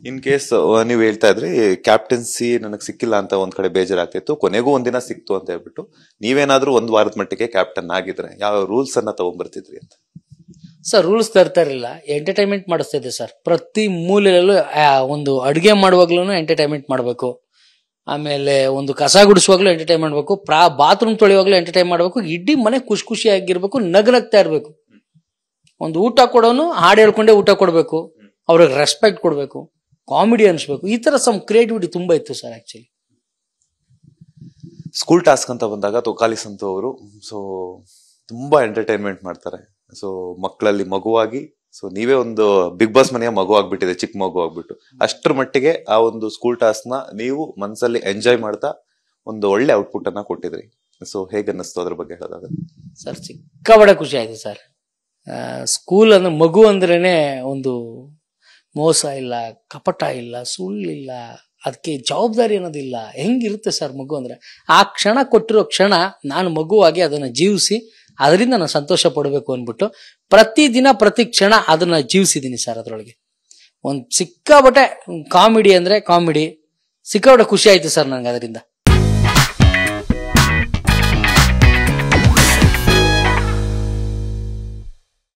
In case ನೀವ್ ಹೇಳ್ತಾ ಇದ್ರಿ ಕ್ಯಾಪ್ಟನ್ಸಿ ನನಗ್ ಸಿಕ್ಕಿಲ್ಲ ಅಂತ ಒಂದ್ ಕಡೆ ಬೇಜಾರಾಗ್ತಿತ್ತು, ಕೊನೆಗೂ ಒಂದಿನ ಸಿಕ್ತು ಅಂತ ಹೇಳ್ಬಿಟ್ಟು ನೀವೇನಾದ್ರೂ ಒಂದ್ ವಾರದ ಮಟ್ಟಿಗೆ ಕ್ಯಾಪ್ಟನ್ ಆಗಿದ್ರೆ ಯಾವ ರೂಲ್ಸ್ ಅನ್ನ ತಗೊಂಡ್ಬರ್ತಿದ್ರಿ ಅಂತ? ಸರ್ ರೂಲ್ಸ್ ತರ್ತಾ ಇರಲಿಲ್ಲ, ಎಂಟರ್ಟೈನ್ಮೆಂಟ್ ಮಾಡಿಸ್ತಾ ಇದ್ದೆ ಸರ್. ಪ್ರತಿ ಮೂಲೆಯಲ್ಲೂ ಒಂದು ಅಡುಗೆ ಮಾಡುವಾಗ್ಲೂ ಎಂಟರ್ಟೈನ್ಮೆಂಟ್ ಮಾಡಬೇಕು, ಆಮೇಲೆ ಒಂದು ಕಸ ಗುಡಿಸುವಾಗ್ಲೂ ಎಂಟರ್ಟೈನ್ ಮಾಡಬೇಕು, ಬಾತ್ರೂಮ್ ತೊಳೆಯುವಾಗ್ಲೂ ಎಂಟರ್ಟೈನ್ ಮಾಡಬೇಕು, ಇಡೀ ಮನೆ ಖುಷಿ ಖುಷಿಯಾಗಿರ್ಬೇಕು, ನಗ್ನಗ್ತಾ ಇರಬೇಕು. ಒಂದು ಊಟ ಕೊಡೋನು ಹಾಡು ಹೇಳ್ಕೊಂಡೆ ಊಟ ಕೊಡಬೇಕು, ಅವ್ರಿಗೆ ರೆಸ್ಪೆಕ್ಟ್ ಕೊಡಬೇಕು, ಕಾಮಿಡಿ ಅನ್ಸ್ಬೇಕು. ಈ ತರ ಸಮ್ ಕ್ರಿಯೇಟಿವಿಟಿ ತುಂಬಾ ಇತ್ತು ಸರ್. ಆಕ್ಚುಲಿ ಸ್ಕೂಲ್ ಟಾಸ್ಕ್ ಅಂತ ಬಂದಾಗ ತೊಕಾಲಿ ಸಂತು ಅವರು ಸೊ ತುಂಬಾ ಎಂಟರ್ಟೈನ್ಮೆಂಟ್ ಮಾಡ್ತಾರೆ. ಸೊ ಮಕ್ಕಳಲ್ಲಿ ಮಗುವಾಗಿ ಸೊ ನೀವೇ ಒಂದು ಬಿಗ್ ಬಾಸ್ ಮನೆಯ ಮಗು ಆಗ್ಬಿಟ್ಟಿದೆ, ಚಿಕ್ಕ ಮಗು ಆಗ್ಬಿಟ್ಟು. ಅಷ್ಟರ ಮಟ್ಟಿಗೆ ಆ ಒಂದು ಸ್ಕೂಲ್ ಟಾಸ್ಕ್ ನ ನೀವು ಮನಸ್ಸಲ್ಲಿ ಎಂಜಾಯ್ ಮಾಡ್ತಾ ಒಂದು ಒಳ್ಳೆ ಔಟ್ಪುಟ್ ಅನ್ನ ಕೊಟ್ಟಿದ್ರಿ. ಸೊ ಹೇಗೆ ಅನ್ನಿಸ್ತು ಅದ್ರ ಬಗ್ಗೆ ಹೇಳೋದಾದ್ರೆ? ಸರ್ ಸಿಕ್ಕಾಬಡೆ ಖುಷಿ ಆಯ್ತು ಸರ್. ಸ್ಕೂಲ್ ಅಂದ್ರೆ ಮಗು ಅಂದ್ರೇನೆ ಒಂದು ಮೋಸ ಇಲ್ಲ, ಕಪಟ ಇಲ್ಲ, ಸುಳ್ಳಿಲ್ಲ, ಅದಕ್ಕೆ ಜವಾಬ್ದಾರಿ ಅನ್ನೋದಿಲ್ಲ. ಹೆಂಗಿರುತ್ತೆ ಸರ್ ಮಗು ಅಂದ್ರೆ? ಆ ಕ್ಷಣ ಕೊಟ್ಟಿರೋ ಕ್ಷಣ ನಾನು ಮಗುವಾಗಿ ಅದನ್ನ ಜೀವಿಸಿ ಅದರಿಂದ ನಾನು ಸಂತೋಷ ಪಡಬೇಕು ಅಂದ್ಬಿಟ್ಟು ಪ್ರತಿದಿನ ಪ್ರತಿ ಕ್ಷಣ ಅದನ್ನ ಜೀವಿಸಿದ್ದೀನಿ ಸರ್. ಅದ್ರೊಳಗೆ ಒಂದು ಸಿಕ್ಕಾಬಟ್ಟೆ ಕಾಮಿಡಿ ಅಂದ್ರೆ ಕಾಮಿಡಿ, ಸಿಕ್ಕಾಬಟ್ಟೆ ಖುಷಿ ಆಯ್ತು ಸರ್ ನನಗೆ ಅದರಿಂದ.